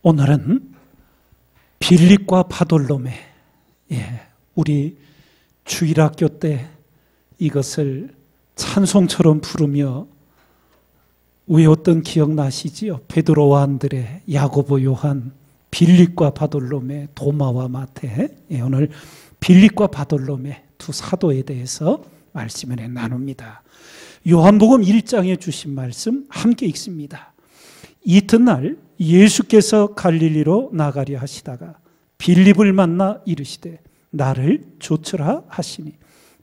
오늘은 빌립과 바돌로메, 우리 주일학교 때 이것을 찬송처럼 부르며 외웠던 기억나시지요? 베드로와 안드레, 야고보, 요한, 빌립과 바돌로메, 도마와 마태. 오늘 빌립과 바돌로메 두 사도에 대해서 말씀을 나눕니다. 요한복음 1장에 주신 말씀 함께 읽습니다. 이튿날 예수께서 갈릴리로 나가려 하시다가 빌립을 만나 이르시되 나를 좇으라 하시니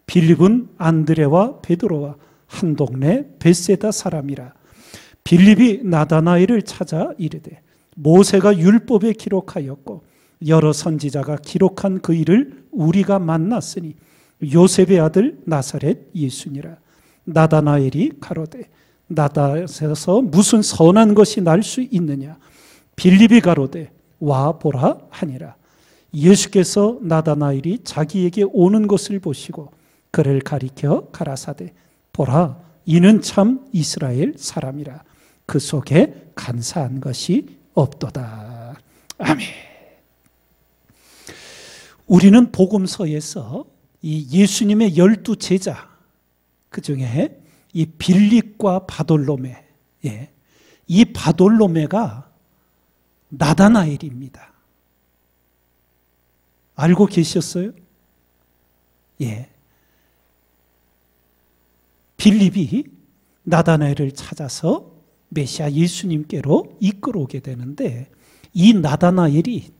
빌립은 안드레와 베드로와 한 동네 벳세다 사람이라. 빌립이 나다나엘을 찾아 이르되 모세가 율법에 기록하였고 여러 선지자가 기록한 그 일을 우리가 만났으니 요셉의 아들 나사렛 예수니라. 나다나엘이 가로되 나다에서 무슨 선한 것이 날 수 있느냐. 빌립이 가로되 와 보라 하니라. 예수께서 나다나엘이 자기에게 오는 것을 보시고 그를 가리켜 가라사대 보라 이는 참 이스라엘 사람이라. 그 속에 간사한 것이 없도다. 아멘. 우리는 복음서에서 이 예수님의 12 제자 그 중에 이 빌립과 바돌로메, 이 바돌로메가 나다나엘입니다. 알고 계셨어요? 빌립이 나다나엘을 찾아서 메시아 예수님께로 이끌어오게 되는데 이 나다나엘이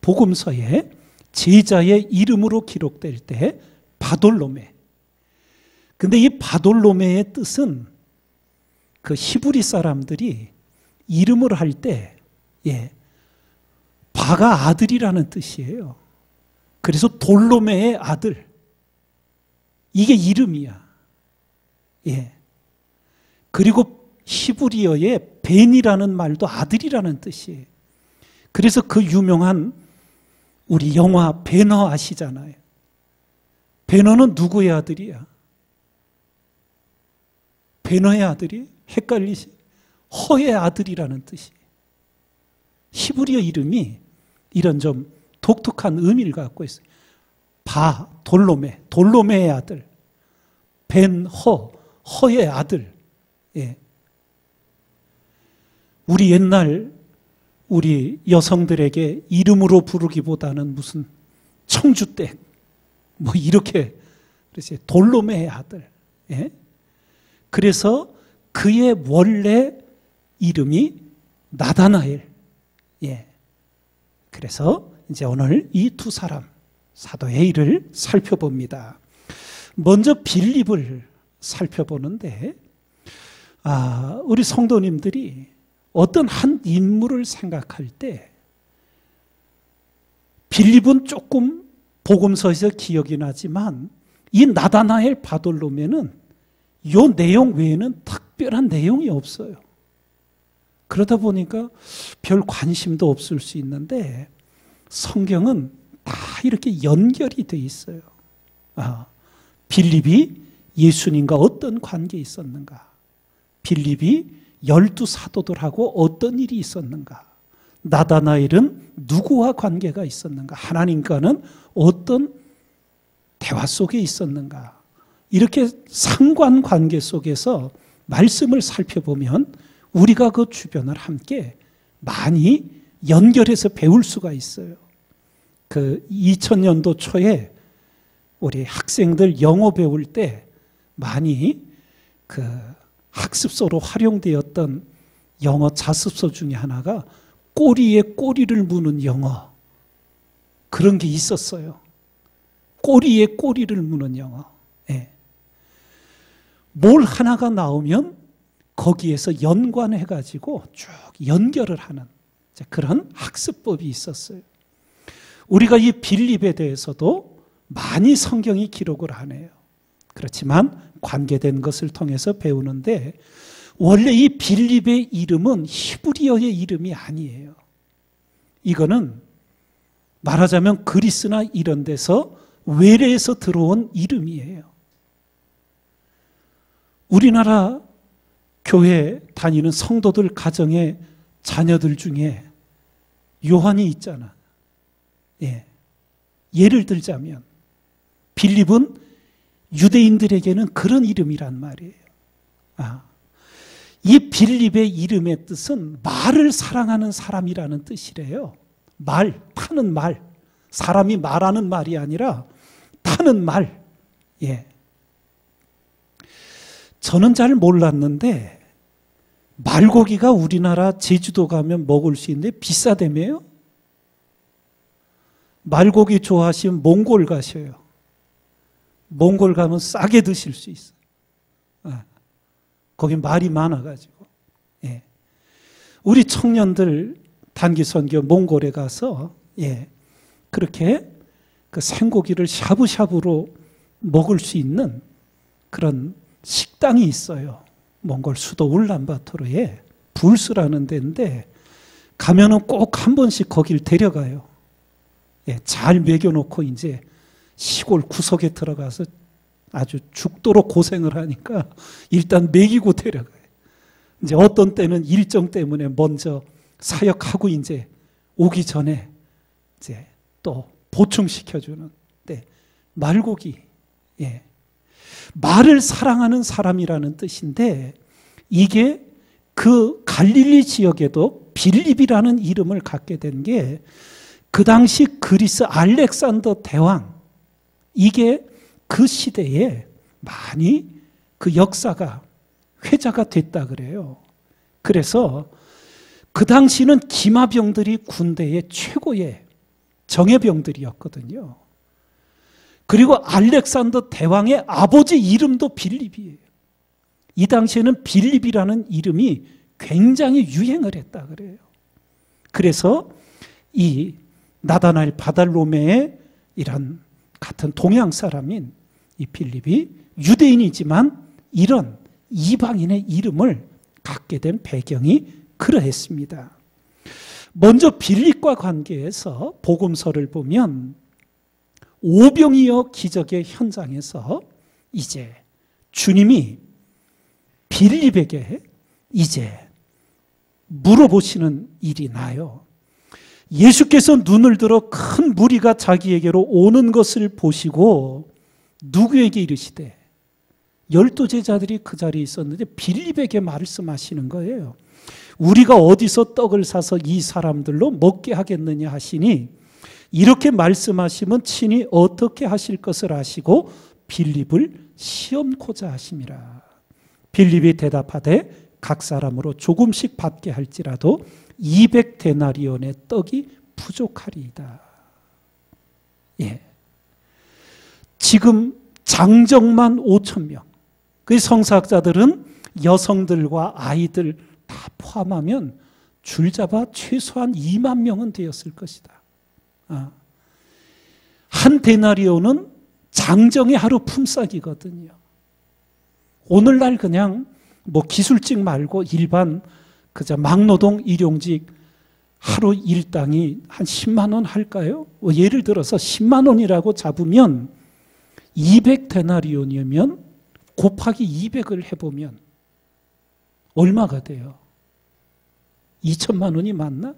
복음서에 제자의 이름으로 기록될 때 바돌로메. 근데 이 바돌로메의 뜻은 그 히브리 사람들이 이름을 할 때 바가 아들이라는 뜻이에요. 그래서 돌로메의 아들. 이게 이름이야. 그리고 히브리어의 벤이라는 말도 아들이라는 뜻이에요. 그래서 그 유명한 우리 영화 배너 아시잖아요. 배너는 누구의 아들이야? 배너의 아들이 헷갈리시? 허의 아들이라는 뜻이에요. 히브리어 이름이 이런 좀 독특한 의미를 갖고 있어요. 바, 돌로메, 돌로메의 아들. 벤, 허의 아들. 우리 옛날 우리 여성들에게 이름으로 부르기보다는 무슨 청주댁 뭐 이렇게 그래서 돌로메의 아들. 그래서 그의 원래 이름이 나다나엘. 그래서 이제 오늘 이 두 사람 사도의 일을 살펴봅니다. 먼저 빌립을 살펴보는데 우리 성도님들이 어떤 한 인물을 생각할 때 빌립은 조금 복음서에서 기억이 나지만 이 나다나엘 바돌로메는 이 내용 외에는 특별한 내용이 없어요. 그러다 보니까 별 관심도 없을 수 있는데 성경은 다 이렇게 연결이 돼 있어요. 빌립이 예수님과 어떤 관계에 있었는가? 빌립이 12 사도들하고 어떤 일이 있었는가? 나다나엘은 누구와 관계가 있었는가? 하나님과는 어떤 대화 속에 있었는가? 이렇게 상관관계 속에서 말씀을 살펴보면 우리가 그 주변을 함께 많이 연결해서 배울 수가 있어요. 그 2000년도 초에 우리 학생들 영어 배울 때 많이 그 학습서로 활용되었던 영어 자습서 중에 하나가 꼬리에 꼬리를 무는 영어. 그런 게 있었어요. 꼬리에 꼬리를 무는 영어. 뭘 하나가 나오면 거기에서 연관해가지고 쭉 연결을 하는 그런 학습법이 있었어요. 우리가 이 빌립에 대해서도 많이 성경이 기록을 하네요. 그렇지만 관계된 것을 통해서 배우는데 원래 이 빌립의 이름은 히브리어의 이름이 아니에요. 이거는 말하자면 그리스나 이런 데서 외래에서 들어온 이름이에요. 우리나라 교회 다니는 성도들 가정의 자녀들 중에 요한이 있잖아. 예. 예를 들자면 빌립은 유대인들에게는 그런 이름이란 말이에요. 이 빌립의 이름의 뜻은 말을 사랑하는 사람이라는 뜻이래요. 말, 타는 말. 사람이 말하는 말이 아니라 타는 말. 예. 저는 잘 몰랐는데 말고기가 우리나라 제주도 가면 먹을 수 있는데 비싸다며요? 말고기 좋아하시면 몽골 가셔요. 몽골 가면 싸게 드실 수 있어요. 거기 말이 많아가지고. 예. 우리 청년들 단기 선교 몽골에 가서 그렇게 그 생고기를 샤브샤브로 먹을 수 있는 그런 식당이 있어요. 몽골 수도 울란바토르에 불스라는 데인데 가면은 꼭 한 번씩 거길 데려가요. 잘 먹여놓고 이제 시골 구석에 들어가서 아주 죽도록 고생을 하니까 일단 먹이고 데려가요. 이제 어떤 때는 일정 때문에 먼저 사역하고 이제 오기 전에 이제 또 보충시켜주는 말고기. 말을 사랑하는 사람이라는 뜻인데 이게 그 갈릴리 지역에도 빌립이라는 이름을 갖게 된 게 그 당시 그리스 알렉산더 대왕, 이게 그 시대에 많이 그 역사가 회자가 됐다 그래요. 그래서 그 당시는 기마병들이 군대의 최고의 정예병들이었거든요. 그리고 알렉산더 대왕의 아버지 이름도 빌립이에요. 이 당시에는 빌립이라는 이름이 굉장히 유행을 했다 그래요. 그래서 이 나다나엘 바달로메의 이런 같은 동양 사람인 이 빌립이 유대인이지만 이런 이방인의 이름을 갖게 된 배경이 그러했습니다. 먼저 빌립과 관계해서 복음서를 보면 오병이어 기적의 현장에서 이제 주님이 빌립에게 이제 물어보시는 일이 나요. 예수께서 눈을 들어 큰 무리가 자기에게로 오는 것을 보시고 누구에게 이르시되 12제자들이 그 자리에 있었는데 빌립에게 말씀하시는 거예요. 우리가 어디서 떡을 사서 이 사람들로 먹게 하겠느냐 하시니 이렇게 말씀하시면 친히 어떻게 하실 것을 아시고 빌립을 시험코자 하심이라. 빌립이 대답하되 각 사람으로 조금씩 받게 할지라도 200데나리온의 떡이 부족하리이다. 지금 장정만 5,000명. 그 성사학자들은 여성들과 아이들 다 포함하면 줄잡아 최소한 2만 명은 되었을 것이다. 한 데나리온은 장정의 하루 품삯이거든요. 오늘날 그냥 뭐 기술직 말고 일반 그저 막노동 일용직 하루 일당이 한 10만 원 할까요? 예를 들어서 10만 원이라고 잡으면 200데나리온이면 곱하기 200을 해보면 얼마가 돼요? 2천만 원이 맞나?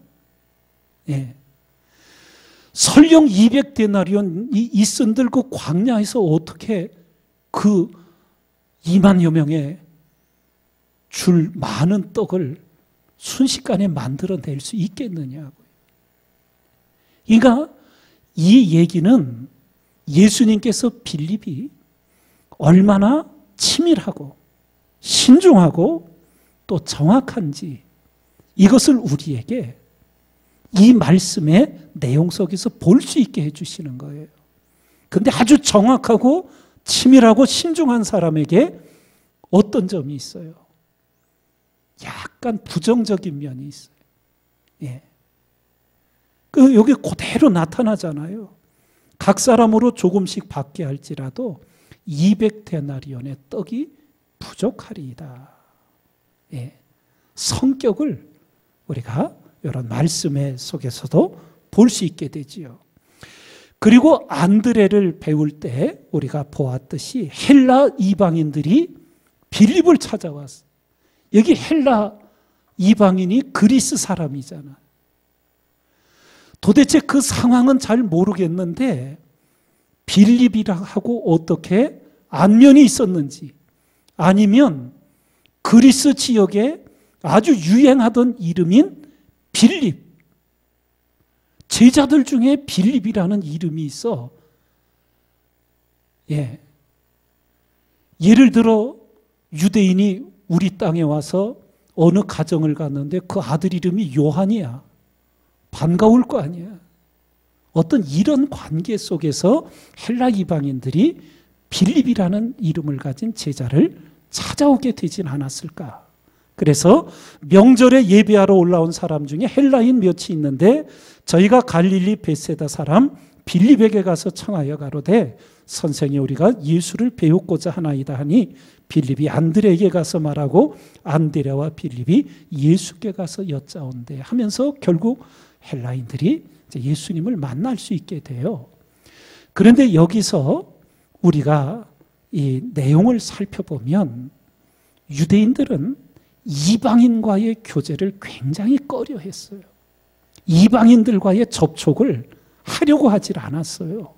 설령 200데나리온이 있은들 그 광야에서 어떻게 그 2만여 명의 줄 많은 떡을 순식간에 만들어낼 수 있겠느냐고요. 그러니까 이 얘기는 예수님께서 빌립이 얼마나 치밀하고 신중하고 또 정확한지 이것을 우리에게 이 말씀의 내용 속에서 볼 수 있게 해주시는 거예요. 그런데 아주 정확하고 치밀하고 신중한 사람에게 어떤 점이 있어요? 약간 부정적인 면이 있어요. 여기 그대로 나타나잖아요. 각 사람으로 조금씩 받게 할지라도 200데나리온의 떡이 부족하리이다. 성격을 우리가 이런 말씀의 속에서도 볼 수 있게 되지요. 그리고 안드레를 배울 때 우리가 보았듯이 헬라 이방인들이 빌립을 찾아왔어. 여기 헬라 이방인이 그리스 사람이잖아. 도대체 그 상황은 잘 모르겠는데 빌립이라고 어떻게 안면이 있었는지, 아니면 그리스 지역에 아주 유행하던 이름인 빌립, 제자들 중에 빌립이라는 이름이 있어. 예를 들어 유대인이 우리 땅에 와서 어느 가정을 갔는데 그 아들 이름이 요한이야. 반가울 거 아니야. 어떤 이런 관계 속에서 헬라 이방인들이 빌립이라는 이름을 가진 제자를 찾아오게 되진 않았을까. 그래서 명절에 예배하러 올라온 사람 중에 헬라인 몇이 있는데 저희가 갈릴리 베세다 사람 빌립에게 가서 청하여 가로되 선생이 우리가 예수를 배우고자 하나이다 하니 빌립이 안드레에게 가서 말하고 안드레와 빌립이 예수께 가서 여짜온대 하면서 결국 헬라인들이 예수님을 만날 수 있게 돼요. 그런데 여기서 우리가 이 내용을 살펴보면 유대인들은 이방인과의 교제를 굉장히 꺼려했어요. 이방인들과의 접촉을 하려고 하질 않았어요.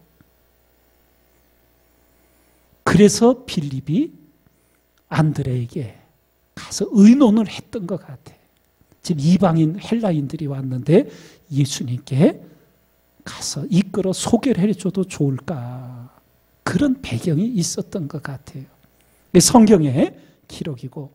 그래서 빌립이 안드레에게 가서 의논을 했던 것 같아. 지금 이방인 헬라인들이 왔는데 예수님께 가서 이끌어 소개를 해줘도 좋을까. 그런 배경이 있었던 것 같아요. 성경의 기록이고,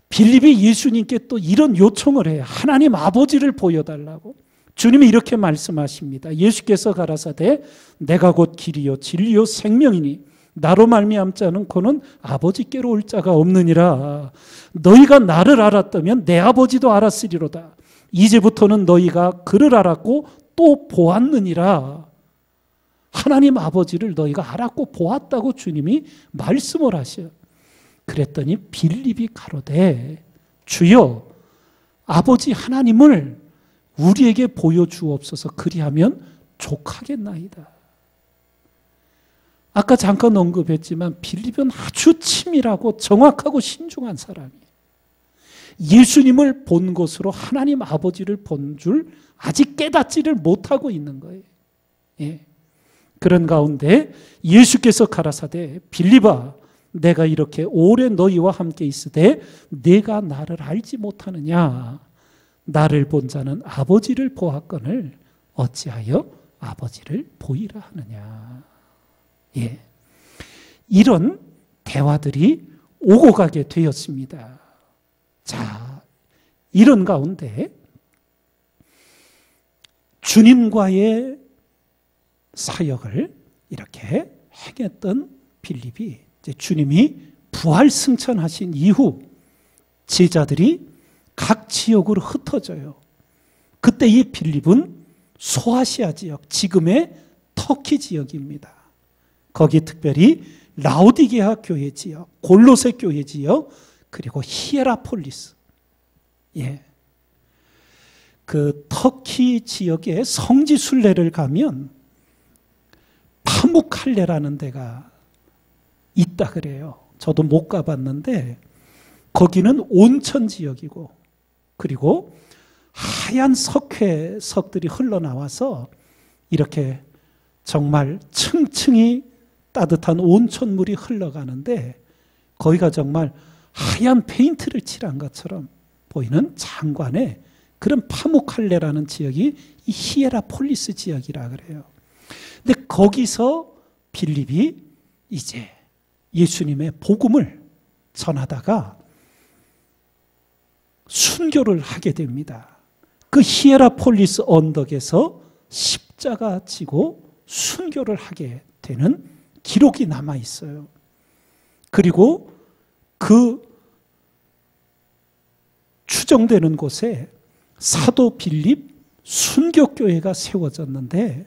빌립이 예수님께 또 이런 요청을 해요. 하나님 아버지를 보여달라고. 주님이 이렇게 말씀하십니다. 예수께서 가라사대 내가 곧 길이요 진리요 생명이니 나로 말미암지 않은 고는 아버지께로 올 자가 없느니라. 너희가 나를 알았다면 내 아버지도 알았으리로다. 이제부터는 너희가 그를 알았고 또 보았느니라. 하나님 아버지를 너희가 알았고 보았다고 주님이 말씀을 하셔요. 그랬더니 빌립이 가로되 주여 아버지 하나님을 우리에게 보여주옵소서. 그리하면 족하겠나이다. 아까 잠깐 언급했지만 빌립은 아주 치밀하고 정확하고 신중한 사람이에요. 예수님을 본 것으로 하나님 아버지를 본 줄 아직 깨닫지를 못하고 있는 거예요. 그런 가운데 예수께서 가라사대 빌립아 내가 이렇게 오래 너희와 함께 있으되 내가 나를 알지 못하느냐. 나를 본 자는 아버지를 보았거늘 어찌하여 아버지를 보이라 하느냐. 이런 대화들이 오고 가게 되었습니다. 자, 이런 가운데 주님과의 사역을 이렇게 행했던 빌립이 이제 주님이 부활 승천하신 이후 제자들이 각 지역으로 흩어져요. 그때 이 빌립은 소아시아 지역, 지금의 터키 지역입니다. 거기 특별히 라오디게아 교회 지역, 골로새 교회 지역, 그리고 히에라폴리스. 그 터키 지역의 성지 순례를 가면 파묵칼레라는 데가 있다 그래요. 저도 못 가봤는데 거기는 온천 지역이고, 그리고 하얀 석회석들이 흘러나와서 이렇게 정말 층층이 따뜻한 온천물이 흘러가는데 거기가 정말 하얀 페인트를 칠한 것처럼 보이는 장관의 그런 파묵칼레라는 지역이 이 히에라폴리스 지역이라 그래요. 근데 거기서 빌립이 이제 예수님의 복음을 전하다가 순교를 하게 됩니다. 그 히에라폴리스 언덕에서 십자가 지고 순교를 하게 되는 기록이 남아 있어요. 그리고 그 추정되는 곳에 사도 빌립 순교교회가 세워졌는데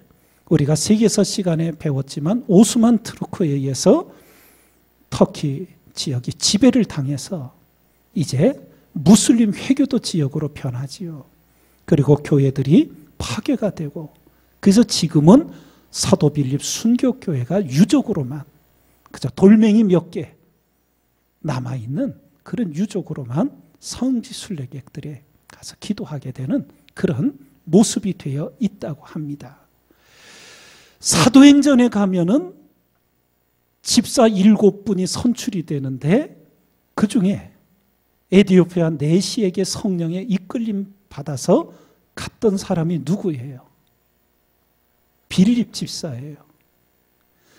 우리가 세계사 시간에 배웠지만 오스만 투르크에 의해서 터키 지역이 지배를 당해서 이제 무슬림 회교도 지역으로 변하지요. 그리고 교회들이 파괴가 되고, 그래서 지금은 사도 빌립 순교교회가 유적으로만, 그저 돌멩이 몇 개 남아있는 그런 유적으로만 성지 순례객들이 가서 기도하게 되는 그런 모습이 되어 있다고 합니다. 사도행전에 가면은 집사 7분이 선출이 되는데 그 중에 에디오피아 네시에게 성령의 이끌림 받아서 갔던 사람이 누구예요? 빌립 집사예요.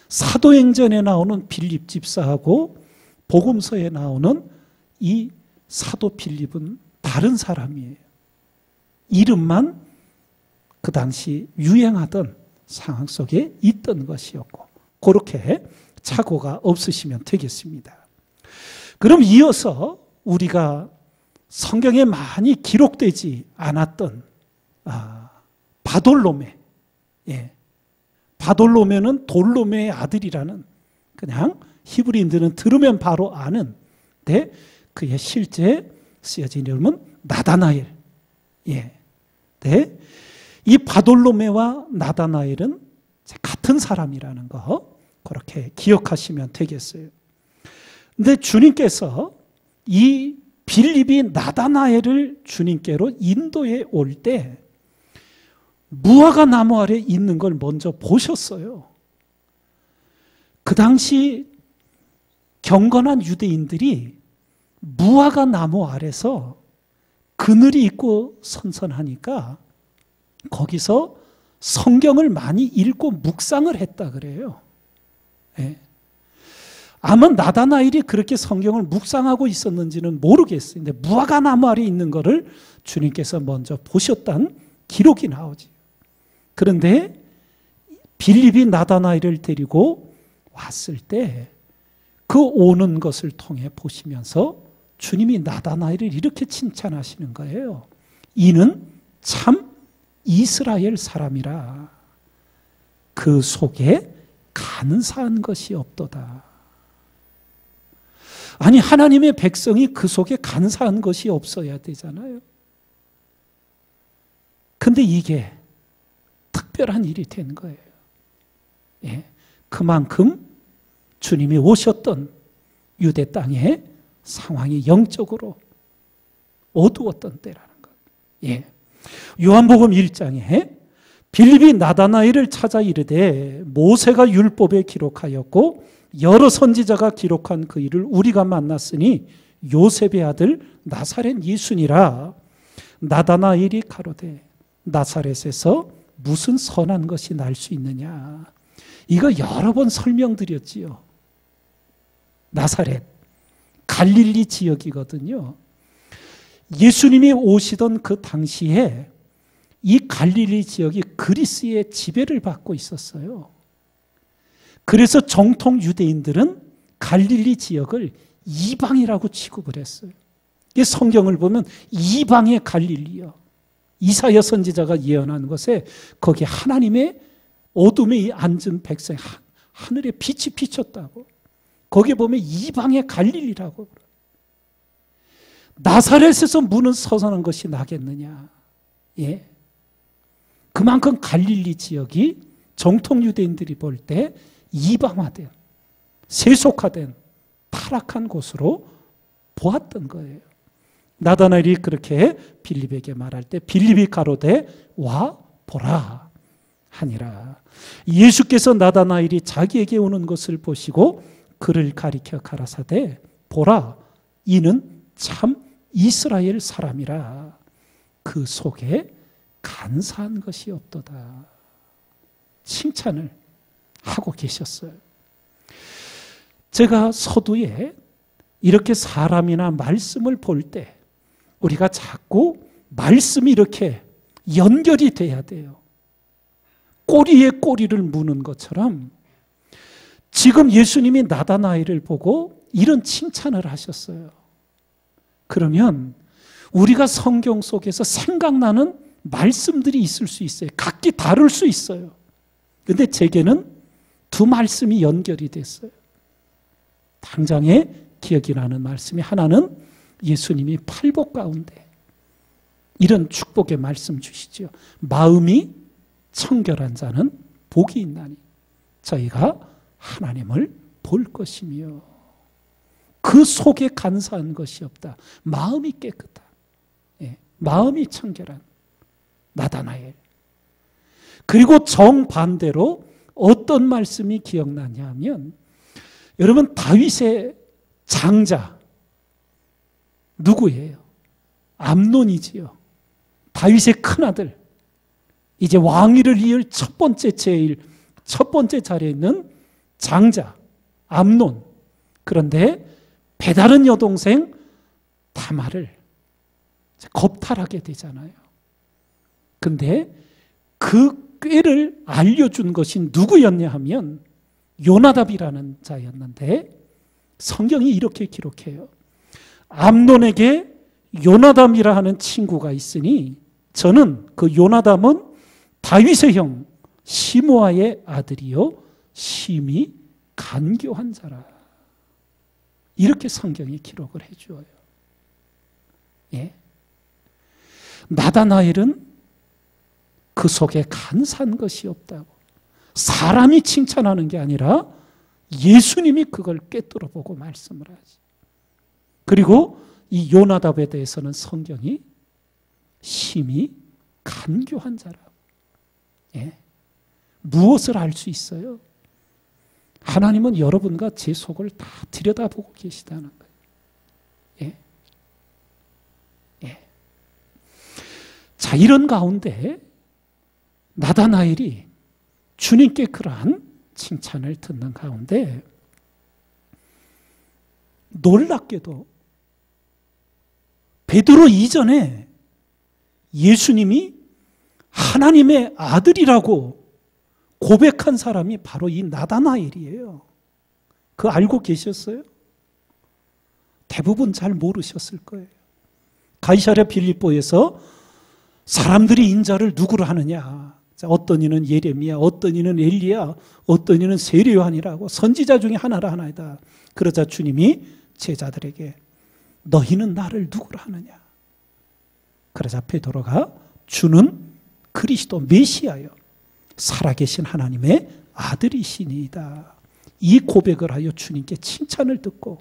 사도행전에 나오는 빌립 집사하고 복음서에 나오는 이 사도 빌립은 다른 사람이에요. 이름만 그 당시 유행하던 상황 속에 있던 것이었고, 그렇게 착오가 없으시면 되겠습니다. 그럼 이어서 우리가 성경에 많이 기록되지 않았던 바돌로메, 바돌로메는 돌로메의 아들이라는, 그냥 히브리인들은 들으면 바로 아는데 그의 실제 쓰여진 이름은 나다나엘. 이 바돌로메와 나다나엘은 같은 사람이라는 거 그렇게 기억하시면 되겠어요. 근데 주님께서 이 빌립이 나다나엘을 주님께로 인도해 올 때 무화과 나무 아래 있는 걸 먼저 보셨어요. 그 당시 경건한 유대인들이 무화과 나무 아래서 그늘이 있고 선선하니까 거기서 성경을 많이 읽고 묵상을 했다 그래요. 아마 나다나엘이 그렇게 성경을 묵상하고 있었는지는 모르겠어요. 근데 무화과 나무 아래 있는 것을 주님께서 먼저 보셨다는 기록이 나오지. 그런데 빌립이 나다나엘을 데리고 왔을 때 그 오는 것을 통해 보시면서 주님이 나다나엘을 이렇게 칭찬하시는 거예요. 이는 참 이스라엘 사람이라. 그 속에 간사한 것이 없도다. 아니, 하나님의 백성이 그 속에 간사한 것이 없어야 되잖아요. 근데 이게 특별한 일이 된 거예요. 그만큼 주님이 오셨던 유대 땅의 상황이 영적으로 어두웠던 때라는 것. 요한복음 1장에 빌립이 나다나엘을 찾아 이르되 모세가 율법에 기록하였고 여러 선지자가 기록한 그 일을 우리가 만났으니 요셉의 아들 나사렛 예수니라. 나다나엘이 가로되 나사렛에서 무슨 선한 것이 날 수 있느냐. 이거 여러 번 설명드렸지요. 나사렛, 갈릴리 지역이거든요. 예수님이 오시던 그 당시에 이 갈릴리 지역이 그리스의 지배를 받고 있었어요. 그래서 정통 유대인들은 갈릴리 지역을 이방이라고 취급을 했어요. 이 성경을 보면 이방의 갈릴리요. 이사야 선지자가 예언한 것에 거기에 하나님의 어둠에 앉은 백성, 하늘에 빛이 비쳤다고. 거기에 보면 이방의 갈릴리라고. 나사렛에서 무는 선선한 것이 나겠느냐. 그만큼 갈릴리 지역이 정통 유대인들이 볼 때 이방화된, 세속화된, 타락한 곳으로 보았던 거예요. 나다나엘이 그렇게 빌립에게 말할 때 빌립이 가로되 와 보라 하니라. 예수께서 나다나엘이 자기에게 오는 것을 보시고 그를 가리켜 가라사대 보라 이는 참 이스라엘 사람이라. 그 속에 간사한 것이 없도다. 칭찬을 하고 계셨어요. 제가 서두에 이렇게 사람이나 말씀을 볼 때 우리가 자꾸 말씀이 이렇게 연결이 돼야 돼요. 꼬리에 꼬리를 무는 것처럼 지금 예수님이 나다나엘을 보고 이런 칭찬을 하셨어요. 그러면 우리가 성경 속에서 생각나는 말씀들이 있을 수 있어요. 각기 다를 수 있어요. 그런데 제게는 두 말씀이 연결이 됐어요. 당장에 기억이 나는 말씀이 하나는 예수님이 팔복 가운데 이런 축복의 말씀 주시죠. 마음이 청결한 자는 복이 있나니 저희가 하나님을 볼 것이며 그 속에 간사한 것이 없다. 마음이 깨끗한, 마음이 청결한 나다나엘. 그리고 정반대로 어떤 말씀이 기억나냐 하면, 여러분, 다윗의 장자 누구예요? 암논이지요. 다윗의 큰아들. 이제 왕위를 이을 첫 번째 자리에 있는 장자 암논. 그런데 배다른 여동생 다말을 겁탈하게 되잖아요. 근데 그 꾀를 알려준 것이 누구였냐 하면 요나답이라는 자였는데, 성경이 이렇게 기록해요. 암논에게 요나답이라 하는 친구가 있으니 저는 그 요나답은 다윗의 형 시므아의 아들이요 심히 간교한 자라. 이렇게 성경이 기록을 해주어요. 예. 나다나엘은 그 속에 간사한 것이 없다고. 사람이 칭찬하는 게 아니라 예수님이 그걸 꿰뚫어 보고 말씀을 하지. 그리고 이 요나답에 대해서는 성경이 심히 간교한 자라고. 예. 무엇을 알 수 있어요? 하나님은 여러분과 제 속을 다 들여다보고 계시다는 거예요. 예. 예. 자, 이런 가운데 나다나엘이 주님께 그러한 칭찬을 듣는 가운데 놀랍게도 베드로 이전에 예수님이 하나님의 아들이라고 고백한 사람이 바로 이 나다나엘이에요. 그거 알고 계셨어요? 대부분 잘 모르셨을 거예요. 가이사랴 빌립보에서 사람들이 인자를 누구로 하느냐? 어떤 이는 예레미야, 어떤 이는 엘리야, 어떤 이는 세례요한이라고 선지자 중에 하나라 하나이다. 그러자 주님이 제자들에게 너희는 나를 누구로 하느냐? 그러자 베드로가 주는 그리스도 메시아요, 살아계신 하나님의 아들이시니이다. 이 고백을 하여 주님께 칭찬을 듣고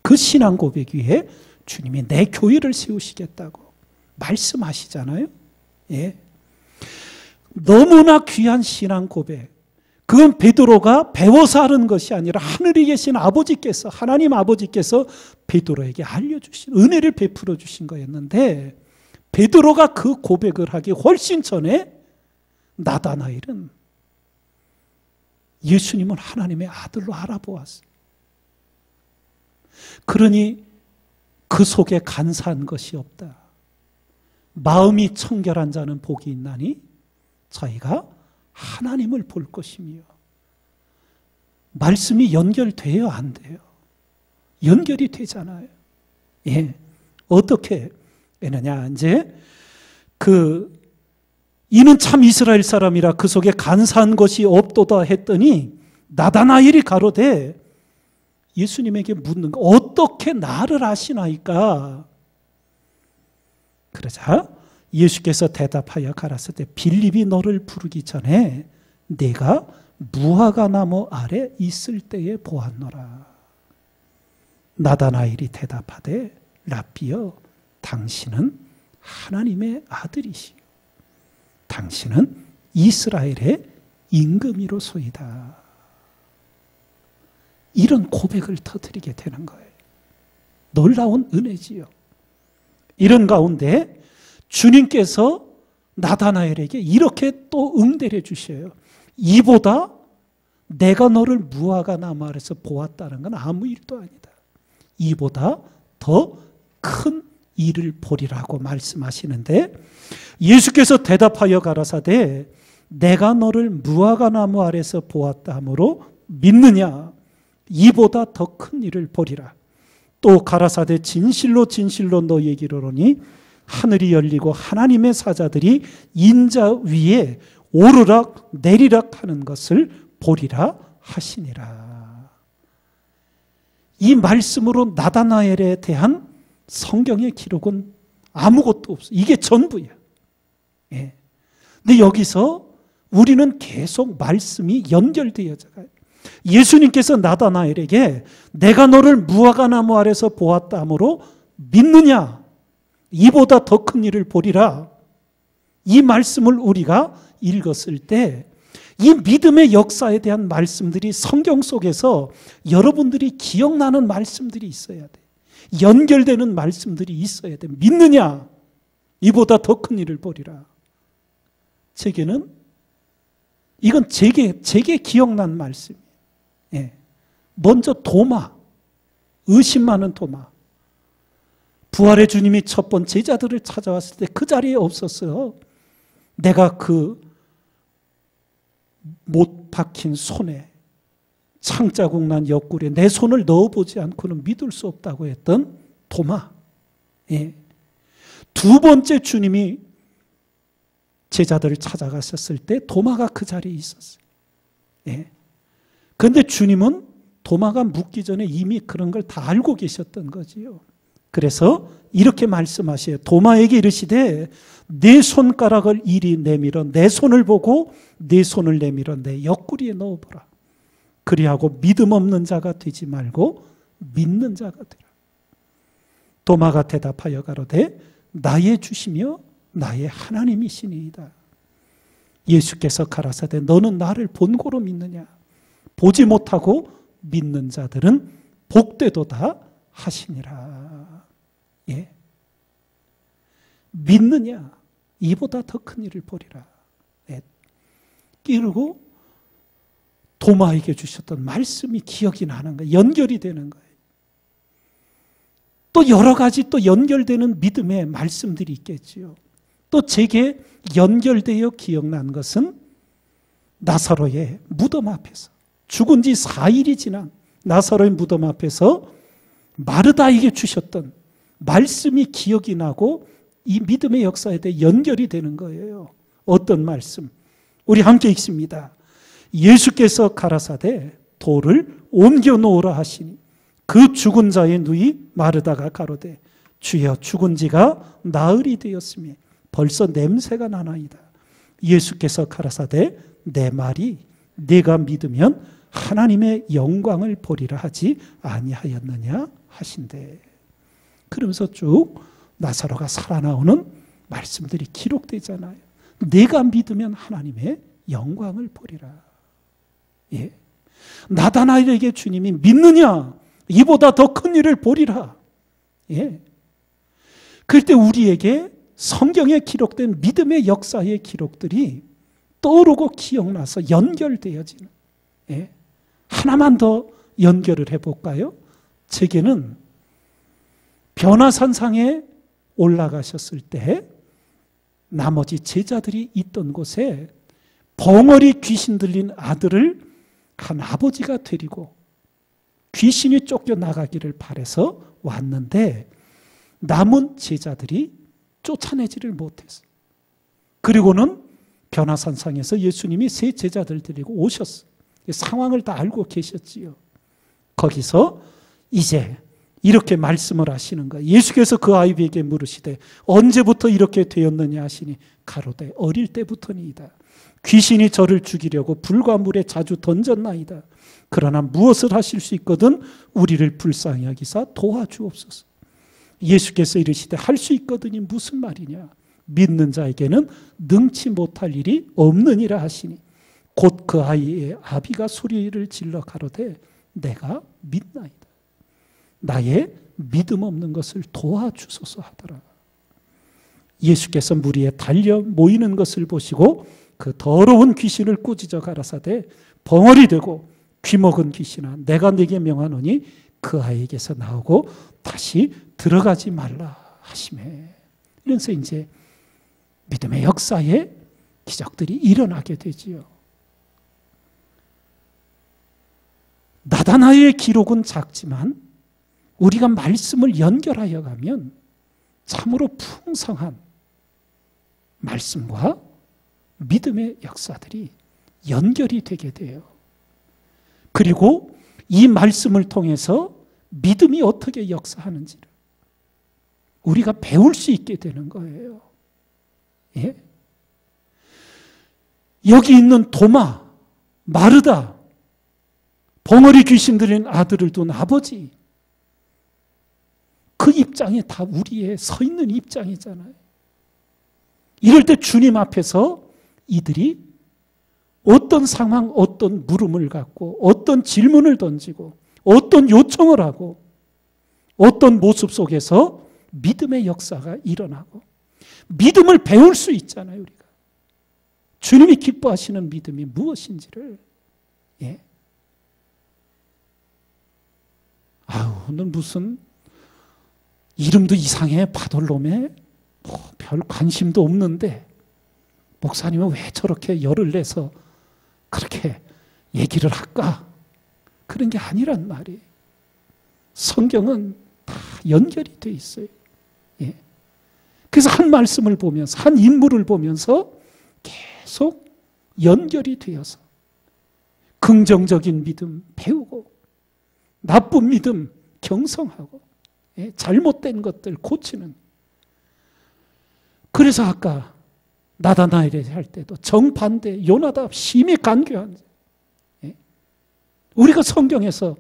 그 신앙 고백 위에 주님이 내 교회를 세우시겠다고 말씀하시잖아요. 예. 너무나 귀한 신앙 고백. 그건 베드로가 배워서 하는 것이 아니라 하늘에 계신 아버지께서, 하나님 아버지께서 베드로에게 알려주신, 은혜를 베풀어 주신 거였는데, 베드로가 그 고백을 하기 훨씬 전에 나다나엘은 예수님은 하나님의 아들로 알아보았어요. 그러니 그 속에 간사한 것이 없다. 마음이 청결한 자는 복이 있나니 저희가 하나님을 볼 것이며. 말씀이 연결돼요, 안 돼요? 연결이 되잖아요. 예. 어떻게 되느냐? 이제 이는 참 이스라엘 사람이라 그 속에 간사한 것이 없도다 했더니 나다나엘이 가로되 예수님에게 묻는 거, 어떻게 나를 아시나이까? 그러자 예수께서 대답하여 가라사대 빌립이 너를 부르기 전에 내가 무화과 나무 아래 있을 때에 보았노라. 나다나엘이 대답하되 랍비여 당신은 하나님의 아들이시요 당신은 이스라엘의 임금이로소이다. 이런 고백을 터뜨리게 되는 거예요. 놀라운 은혜지요. 이런 가운데 주님께서 나다나엘에게 이렇게 또 응대를 주셔요. 이보다 내가 너를 무화과 나무 아래서 보았다는 건 아무 일도 아니다. 이보다 더 큰 일을 보리라고 말씀하시는데, 예수께서 대답하여 가라사대 내가 너를 무화과 나무 아래서 보았다 하므로 믿느냐? 이보다 더 큰 일을 보리라. 또 가라사대 진실로 진실로 너희에게 이르노니 하늘이 열리고 하나님의 사자들이 인자 위에 오르락 내리락 하는 것을 보리라 하시니라. 이 말씀으로 나다나엘에 대한 성경의 기록은 아무것도 없어. 이게 전부야. 예. 근데 여기서 우리는 계속 말씀이 연결되어 가요. 예수님께서 나다나엘에게 내가 너를 무화과 나무 아래서 보았다 하므로 믿느냐? 이보다 더 큰 일을 보리라. 이 말씀을 우리가 읽었을 때 이 믿음의 역사에 대한 말씀들이 성경 속에서 여러분들이 기억나는 말씀들이 있어야 돼. 연결되는 말씀들이 있어야 돼. 믿느냐? 이보다 더 큰 일을 보리라. 제게는 이건 제게 기억난 말씀이에요. 예. 먼저 도마, 의심 많은 도마. 부활의 주님이 첫 번째 제자들을 찾아왔을 때 그 자리에 없었어요. 내가 그 못 박힌 손에 창자국 난 옆구리에 내 손을 넣어보지 않고는 믿을 수 없다고 했던 도마. 예. 두 번째 주님이 제자들을 찾아가셨을 때 도마가 그 자리에 있었어요. 예. 그런데 주님은 도마가 묻기 전에 이미 그런 걸 다 알고 계셨던 거지요. 그래서 이렇게 말씀하셔요. 도마에게 이르시되 내 손가락을 이리 내밀어 내 손을 보고 내 손을 내밀어 내 옆구리에 넣어보라. 그리하고 믿음 없는 자가 되지 말고 믿는 자가 되라. 도마가 대답하여 가로되 나의 주시며 나의 하나님이시니이다. 예수께서 가라사대 너는 나를 본고로 믿느냐? 보지 못하고 믿는 자들은 복되도다 하시니라. 예. 믿느냐? 이보다 더 큰 일을 보리라. 예. 그리고 도마에게 주셨던 말씀이 기억이 나는 거예요. 연결이 되는 거예요. 또 여러 가지 또 연결되는 믿음의 말씀들이 있겠지요. 또 제게 연결되어 기억난 것은 나사로의 무덤 앞에서 죽은 지 4일이 지난 나사로의 무덤 앞에서 마르다에게 주셨던 말씀이 기억이 나고 이 믿음의 역사에 대해 연결이 되는 거예요. 어떤 말씀? 우리 함께 읽습니다. 예수께서 가라사대 돌을 옮겨 놓으라 하시니 그 죽은 자의 누이 마르다가 가로되 주여 죽은 지가 나흘이 되었으며 벌써 냄새가 나나이다. 예수께서 가라사대 내 말이 네가 믿으면 하나님의 영광을 보리라 하지 아니하였느냐 하신대. 그러면서 쭉 나사로가 살아나오는 말씀들이 기록되잖아요. 내가 믿으면 하나님의 영광을 보리라. 예. 나다나엘에게 주님이 믿느냐? 이보다 더 큰 일을 보리라. 예. 그럴 때 우리에게 성경에 기록된 믿음의 역사의 기록들이 떠오르고 기억나서 연결되어지는. 예. 하나만 더 연결을 해볼까요? 제게는 변화산상에 올라가셨을 때 나머지 제자들이 있던 곳에 벙어리 귀신 들린 아들을 한 아버지가 데리고 귀신이 쫓겨나가기를 바라서 왔는데 남은 제자들이 쫓아내지를 못했어요. 그리고는 변화산상에서 예수님이 세 제자들 데리고 오셨어요. 상황을 다 알고 계셨지요. 거기서 이제 이렇게 말씀을 하시는 거예요. 예수께서 그 아이에게 물으시되 언제부터 이렇게 되었느냐 하시니 가로되 어릴 때부터니이다. 귀신이 저를 죽이려고 불과 물에 자주 던졌나이다. 그러나 무엇을 하실 수 있거든 우리를 불쌍히 여기사 도와주옵소서. 예수께서 이르시되 할 수 있거든이 무슨 말이냐? 믿는 자에게는 능치 못할 일이 없느니라 하시니 곧 그 아이의 아비가 소리를 질러 가로되 내가 믿나이다. 나의 믿음 없는 것을 도와주소서 하더라. 예수께서 무리에 달려 모이는 것을 보시고 그 더러운 귀신을 꾸짖어 가라사대 벙어리 되고 귀먹은 귀신아 내가 네게 명하노니 그 아이에게서 나오고 다시 들어가지 말라 하시매. 이러면서 이제 믿음의 역사에 기적들이 일어나게 되지요. 나다나엘의 기록은 작지만 우리가 말씀을 연결하여 가면 참으로 풍성한 말씀과 믿음의 역사들이 연결이 되게 돼요. 그리고 이 말씀을 통해서 믿음이 어떻게 역사하는지를 우리가 배울 수 있게 되는 거예요. 예? 여기 있는 도마, 마르다, 벙어리 귀신 들린 아들을 둔 아버지, 그 입장이 다 우리의 서 있는 입장이잖아요. 이럴 때 주님 앞에서 이들이 어떤 상황, 어떤 물음을 갖고 어떤 질문을 던지고 어떤 요청을 하고 어떤 모습 속에서 믿음의 역사가 일어나고 믿음을 배울 수 있잖아요, 우리가. 주님이 기뻐하시는 믿음이 무엇인지를. 예. 넌 무슨 이름도 이상해, 바돌롬에 별 관심도 없는데 목사님은 왜 저렇게 열을 내서 그렇게 얘기를 할까? 그런 게 아니란 말이에요. 성경은 다 연결이 돼 있어요. 예. 그래서 한 말씀을 보면서, 한 인물을 보면서 계속 연결이 되어서 긍정적인 믿음 배우고 나쁜 믿음 경성하고 잘못된 것들 고치는. 그래서 아까 나다나엘에 할 때도 정반대 요나답 심히 간교한. 우리가 성경에서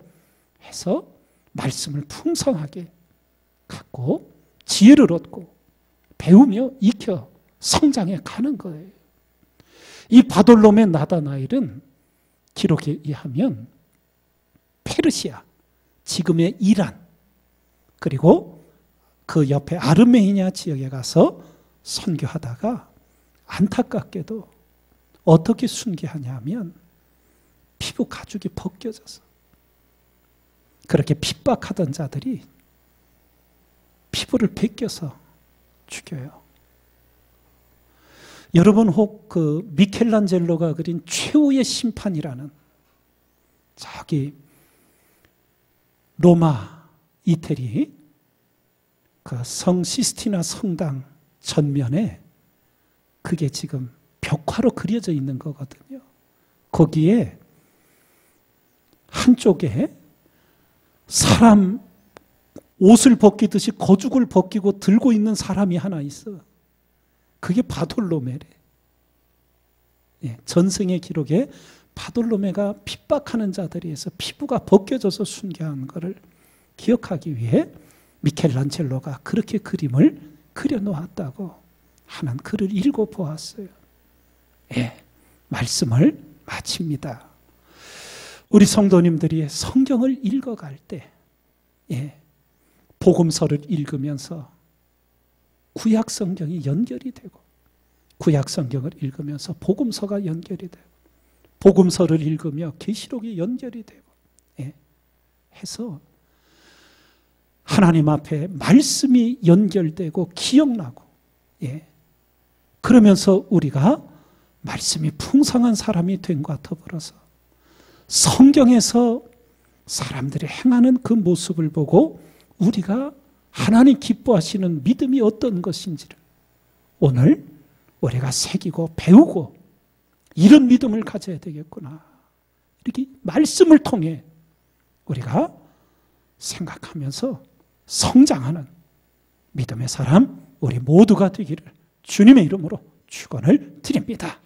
해서 말씀을 풍성하게 갖고 지혜를 얻고 배우며 익혀 성장해 가는 거예요. 이 바돌롬의 나다나엘은 기록에 의하면 페르시아, 지금의 이란, 그리고 그 옆에 아르메니아 지역에 가서 선교하다가 안타깝게도 어떻게 순교하냐면 피부 가죽이 벗겨져서 그렇게 핍박하던 자들이 피부를 벗겨서 죽여요. 여러분 혹 그 미켈란젤로가 그린 최후의 심판이라는 저기 로마 이태리 그 성 시스티나 성당 전면에 그게 지금 벽화로 그려져 있는 거거든요. 거기에 한쪽에 사람 옷을 벗기듯이 거죽을 벗기고 들고 있는 사람이 하나 있어. 그게 바돌로메래. 예, 전생의 기록에 바돌로메가 핍박하는 자들에 의해서 피부가 벗겨져서 순교한 것을 기억하기 위해 미켈란젤로가 그렇게 그림을 그려놓았다고 하는 글을 읽어보았어요. 예, 말씀을 마칩니다. 우리 성도님들이 성경을 읽어갈 때 복음서를 읽으면서 구약 성경이 연결이 되고 구약 성경을 읽으면서 복음서가 연결이 되고 복음서를 읽으며 계시록이 연결이 되고 해서 하나님 앞에 말씀이 연결되고 기억나고 그러면서 우리가 말씀이 풍성한 사람이 됨과 더불어서 성경에서 사람들이 행하는 그 모습을 보고 우리가 하나님 기뻐하시는 믿음이 어떤 것인지를 오늘 우리가 새기고 배우고 이런 믿음을 가져야 되겠구나. 이렇게 말씀을 통해 우리가 생각하면서 성장하는 믿음의 사람 우리 모두가 되기를 주님의 이름으로 축원을 드립니다.